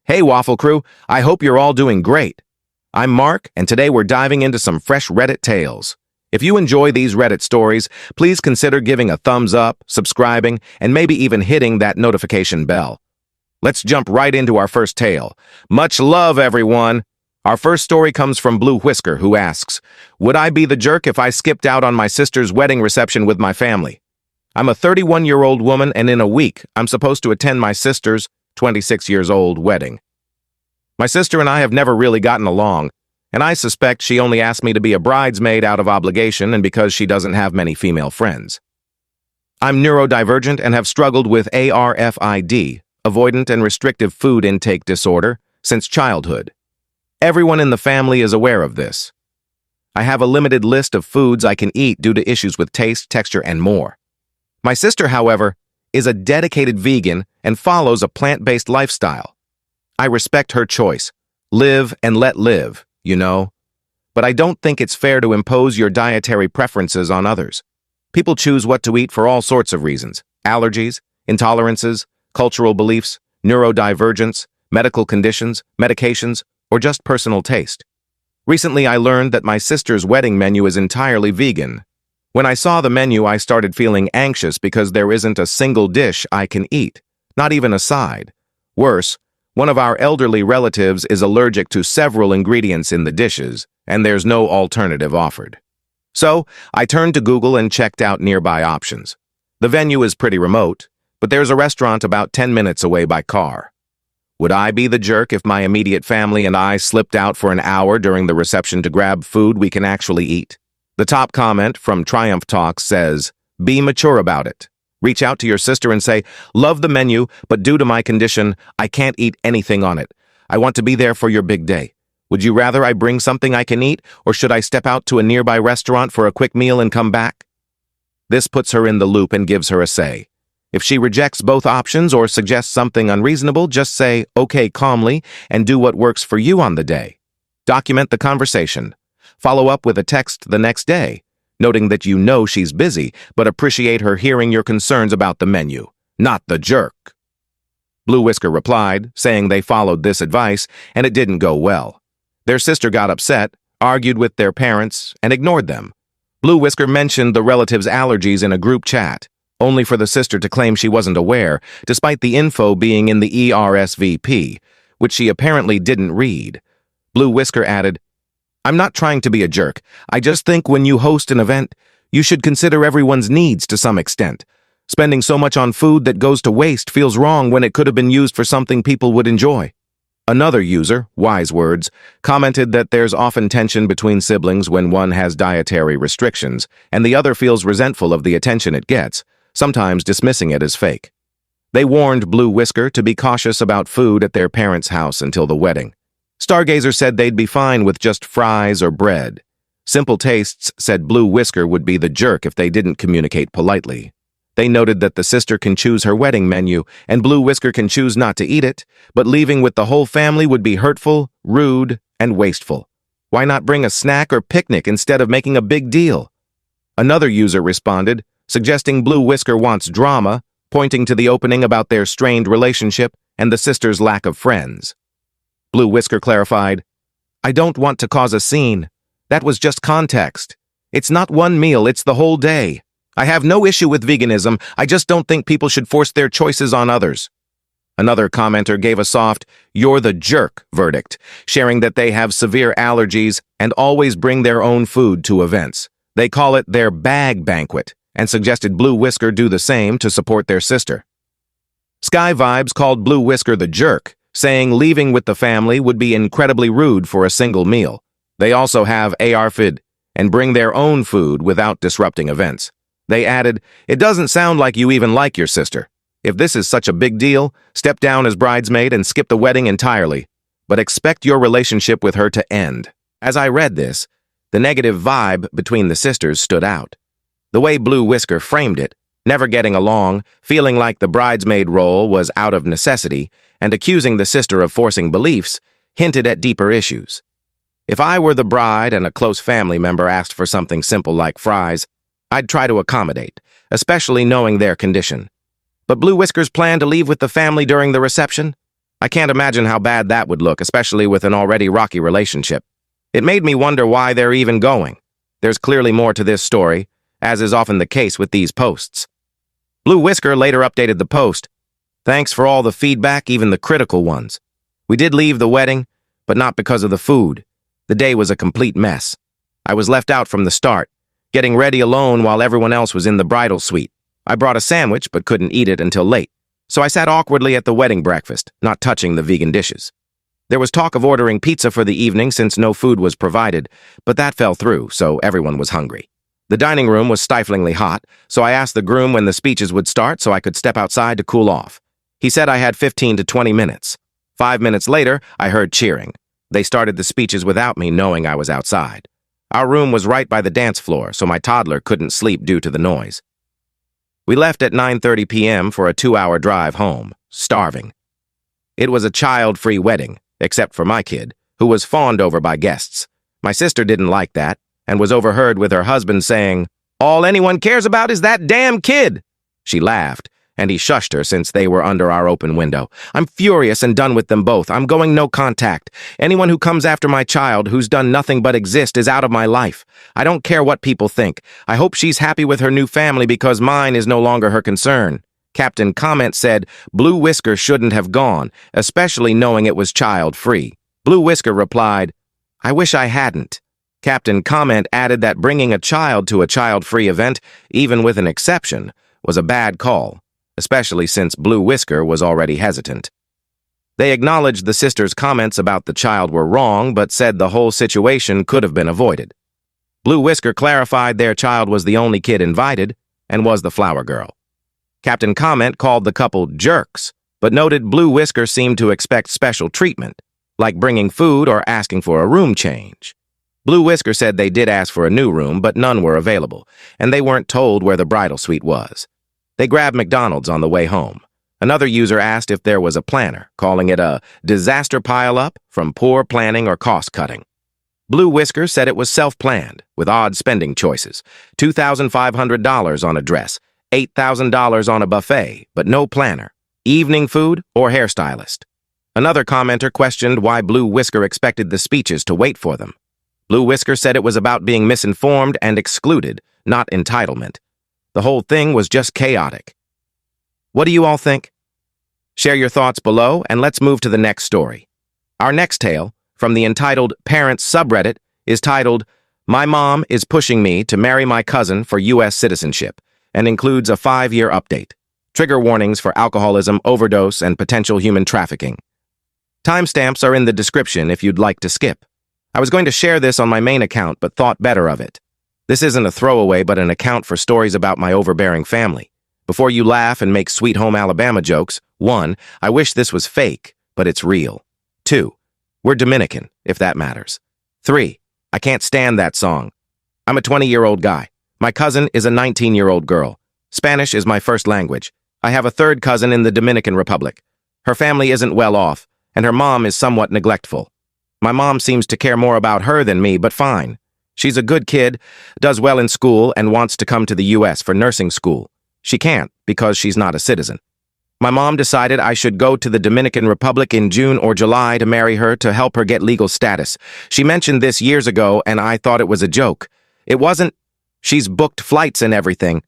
Hey Waffle Crew, I hope you're all doing great. I'm Mark, and today we're diving into some fresh Reddit tales. If you enjoy these Reddit stories, please consider giving a thumbs up, subscribing, and maybe even hitting that notification bell. Let's jump right into our first tale. Much love, everyone! Our first story comes from Blue Whisker, who asks, "Would I be the jerk if I skipped out on my sister's wedding reception with my family? I'm a 31-year-old woman, and in a week, I'm supposed to attend my sister's 26-years-old wedding. My sister and I have never really gotten along, and I suspect she only asked me to be a bridesmaid out of obligation and because she doesn't have many female friends. I'm neurodivergent and have struggled with ARFID, avoidant and restrictive food intake disorder, since childhood. Everyone in the family is aware of this. I have a limited list of foods I can eat due to issues with taste, texture, and more. My sister, however, is a dedicated vegan and follows a plant-based lifestyle. I respect her choice. Live and let live, you know. But I don't think it's fair to impose your dietary preferences on others. People choose what to eat for all sorts of reasons: allergies, intolerances, cultural beliefs, neurodivergence, medical conditions, medications, or just personal taste. Recently, I learned that my sister's wedding menu is entirely vegan. When I saw the menu, I started feeling anxious because there isn't a single dish I can eat, not even a side. Worse, one of our elderly relatives is allergic to several ingredients in the dishes, and there's no alternative offered. So, I turned to Google and checked out nearby options. The venue is pretty remote, but there's a restaurant about 10 minutes away by car. Would I be the jerk if my immediate family and I slipped out for an hour during the reception to grab food we can actually eat? The top comment from Triumph Talks says, "Be mature about it. Reach out to your sister and say, 'Love the menu, but due to my condition, I can't eat anything on it. I want to be there for your big day. Would you rather I bring something I can eat, or should I step out to a nearby restaurant for a quick meal and come back?' This puts her in the loop and gives her a say. If she rejects both options or suggests something unreasonable, just say, 'Okay,' calmly, and do what works for you on the day. Document the conversation. Follow up with a text the next day, noting that you know she's busy, but appreciate her hearing your concerns about the menu, not the jerk." Blue Whisker replied, saying they followed this advice, and it didn't go well. Their sister got upset, argued with their parents, and ignored them. Blue Whisker mentioned the relative's allergies in a group chat, only for the sister to claim she wasn't aware, despite the info being in the ERSVP, which she apparently didn't read. Blue Whisker added, "I'm not trying to be a jerk. I just think when you host an event, you should consider everyone's needs to some extent. Spending so much on food that goes to waste feels wrong when it could have been used for something people would enjoy." Another user, Wise Words, commented that there's often tension between siblings when one has dietary restrictions, and the other feels resentful of the attention it gets, sometimes dismissing it as fake. They warned Blue Whisker to be cautious about food at their parents' house until the wedding. Stargazer said they'd be fine with just fries or bread. Simple Tastes said Blue Whisker would be the jerk if they didn't communicate politely. They noted that the sister can choose her wedding menu, and Blue Whisker can choose not to eat it, but leaving with the whole family would be hurtful, rude, and wasteful. Why not bring a snack or picnic instead of making a big deal? Another user responded, suggesting Blue Whisker wants drama, pointing to the opening about their strained relationship and the sister's lack of friends. Blue Whisker clarified, "I don't want to cause a scene. That was just context. It's not one meal, it's the whole day. I have no issue with veganism, I just don't think people should force their choices on others." Another commenter gave a soft, "You're the jerk" verdict, sharing that they have severe allergies and always bring their own food to events. They call it their bag banquet, and suggested Blue Whisker do the same to support their sister. Sky Vibes called Blue Whisker the jerk, saying leaving with the family would be incredibly rude for a single meal. They also have ARFID and bring their own food without disrupting events. They added, "It doesn't sound like you even like your sister. If this is such a big deal, step down as bridesmaid and skip the wedding entirely, but expect your relationship with her to end." As I read this, the negative vibe between the sisters stood out. The way Blue Whisker framed it, never getting along, feeling like the bridesmaid role was out of necessity, and accusing the sister of forcing beliefs, hinted at deeper issues. If I were the bride and a close family member asked for something simple like fries, I'd try to accommodate, especially knowing their condition. But Blue Whisker's plan to leave with the family during the reception? I can't imagine how bad that would look, especially with an already rocky relationship. It made me wonder why they're even going. There's clearly more to this story, as is often the case with these posts. Blue Whisker later updated the post. Thanks for all the feedback, even the critical ones. We did leave the wedding, but not because of the food. The day was a complete mess. I was left out from the start, getting ready alone while everyone else was in the bridal suite. I brought a sandwich, but couldn't eat it until late. So I sat awkwardly at the wedding breakfast, not touching the vegan dishes. There was talk of ordering pizza for the evening since no food was provided, but that fell through, so everyone was hungry. The dining room was stiflingly hot, so I asked the groom when the speeches would start so I could step outside to cool off. He said I had 15 to 20 minutes. 5 minutes later, I heard cheering. They started the speeches without me knowing I was outside. Our room was right by the dance floor, so my toddler couldn't sleep due to the noise. We left at 9:30 p.m. for a 2-hour drive home, starving. It was a child-free wedding, except for my kid, who was fawned over by guests. My sister didn't like that, and was overheard with her husband saying, "All anyone cares about is that damn kid." She laughed, and he shushed her since they were under our open window. I'm furious and done with them both. I'm going no contact. Anyone who comes after my child who's done nothing but exist is out of my life. I don't care what people think. I hope she's happy with her new family because mine is no longer her concern. Captain Comment said Blue Whisker shouldn't have gone, especially knowing it was child-free. Blue Whisker replied, I wish I hadn't. Captain Comment added that bringing a child to a child-free event, even with an exception, was a bad call, especially since Blue Whisker was already hesitant. They acknowledged the sisters' comments about the child were wrong, but said the whole situation could have been avoided. Blue Whisker clarified their child was the only kid invited and was the flower girl. Captain Comment called the couple jerks, but noted Blue Whisker seemed to expect special treatment, like bringing food or asking for a room change. Blue Whisker said they did ask for a new room, but none were available, and they weren't told where the bridal suite was. They grabbed McDonald's on the way home. Another user asked if there was a planner, calling it a disaster pile-up from poor planning or cost-cutting. Blue Whisker said it was self-planned, with odd spending choices. $2,500 on a dress, $8,000 on a buffet, but no planner, evening food, or hairstylist. Another commenter questioned why Blue Whisker expected the speeches to wait for them. Blue Whisker said it was about being misinformed and excluded, not entitlement. The whole thing was just chaotic. What do you all think? Share your thoughts below, and let's move to the next story. Our next tale, from the entitled Parents subreddit, is titled, My Mom is Pushing Me to Marry My Cousin for U.S. Citizenship, and includes a 5-year update. Trigger warnings for alcoholism, overdose, and potential human trafficking. Timestamps are in the description if you'd like to skip. I was going to share this on my main account, but thought better of it. This isn't a throwaway, but an account for stories about my overbearing family. Before you laugh and make Sweet Home Alabama jokes, 1, I wish this was fake, but it's real. 2, we're Dominican, if that matters. 3, I can't stand that song. I'm a 20-year-old guy. My cousin is a 19-year-old girl. Spanish is my first language. I have a third cousin in the Dominican Republic. Her family isn't well off, and her mom is somewhat neglectful. My mom seems to care more about her than me, but fine. She's a good kid, does well in school, and wants to come to the U.S. for nursing school. She can't because she's not a citizen. My mom decided I should go to the Dominican Republic in June or July to marry her to help her get legal status. She mentioned this years ago, and I thought it was a joke. It wasn't. She's booked flights and everything.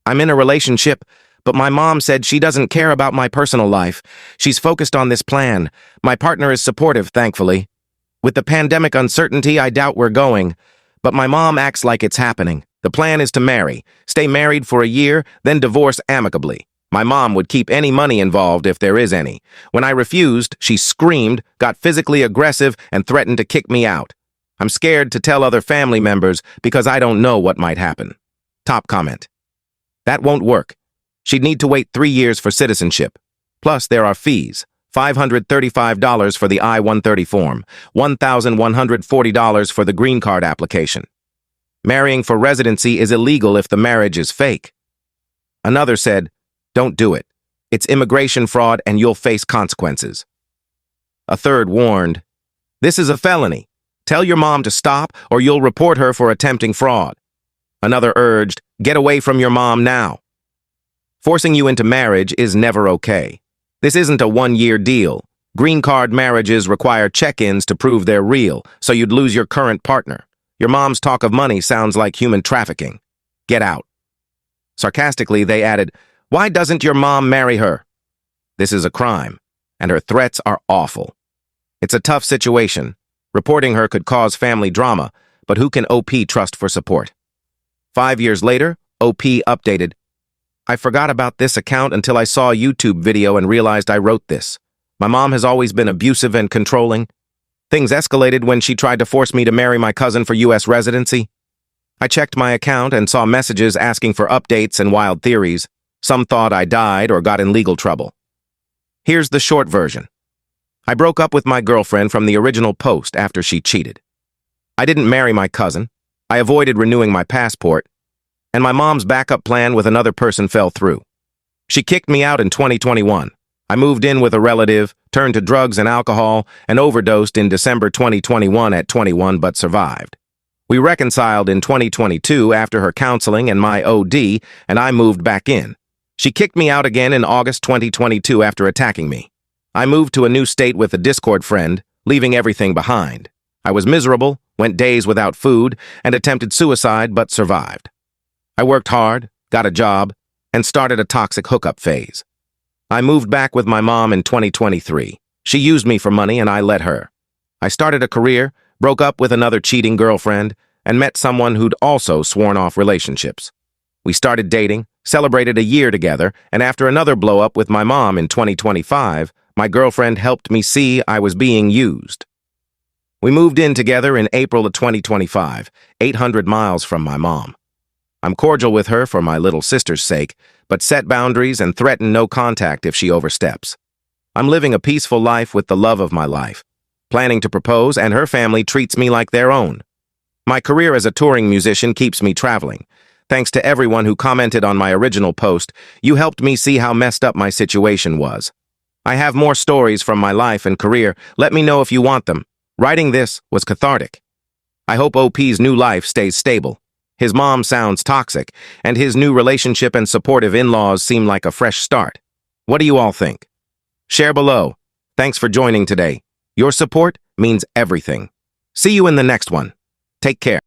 I'm in a relationship, but my mom said she doesn't care about my personal life. She's focused on this plan. My partner is supportive, thankfully. With the pandemic uncertainty, I doubt we're going. But my mom acts like it's happening. The plan is to marry, stay married for a year, then divorce amicably. My mom would keep any money involved if there is any. When I refused, she screamed, got physically aggressive, and threatened to kick me out. I'm scared to tell other family members because I don't know what might happen. Top comment. That won't work. She'd need to wait 3 years for citizenship. Plus, there are fees. $535 for the I-130 form, $1,140 for the green card application. Marrying for residency is illegal if the marriage is fake. Another said, don't do it. It's immigration fraud and you'll face consequences. A third warned, this is a felony. Tell your mom to stop or you'll report her for attempting fraud. Another urged, get away from your mom now. Forcing you into marriage is never okay. This isn't a 1-year deal. Green card marriages require check-ins to prove they're real, so you'd lose your current partner. Your mom's talk of money sounds like human trafficking. Get out. Sarcastically, they added, "Why doesn't your mom marry her?" This is a crime, and her threats are awful. It's a tough situation. Reporting her could cause family drama, but who can OP trust for support? 5 years later, OP updated, "I forgot about this account until I saw a YouTube video and realized I wrote this. My mom has always been abusive and controlling. Things escalated when she tried to force me to marry my cousin for U.S. residency. I checked my account and saw messages asking for updates and wild theories. Some thought I died or got in legal trouble. Here's the short version. I broke up with my girlfriend from the original post after she cheated. I didn't marry my cousin. I avoided renewing my passport. And my mom's backup plan with another person fell through. She kicked me out in 2021. I moved in with a relative, turned to drugs and alcohol, and overdosed in December 2021 at 21 but survived. We reconciled in 2022 after her counseling and my OD, and I moved back in. She kicked me out again in August 2022 after attacking me. I moved to a new state with a Discord friend, leaving everything behind. I was miserable, went days without food, and attempted suicide but survived. I worked hard, got a job, and started a toxic hookup phase. I moved back with my mom in 2023. She used me for money and I let her. I started a career, broke up with another cheating girlfriend, and met someone who'd also sworn off relationships. We started dating, celebrated a year together, and after another blow-up with my mom in 2025, my girlfriend helped me see I was being used. We moved in together in April of 2025, 800 miles from my mom. I'm cordial with her for my little sister's sake, but set boundaries and threaten no contact if she oversteps. I'm living a peaceful life with the love of my life, planning to propose, and her family treats me like their own. My career as a touring musician keeps me traveling. Thanks to everyone who commented on my original post, you helped me see how messed up my situation was. I have more stories from my life and career. Let me know if you want them. Writing this was cathartic. I hope OP's new life stays stable. His mom sounds toxic, and his new relationship and supportive in-laws seem like a fresh start. What do you all think? Share below. Thanks for joining today. Your support means everything. See you in the next one. Take care.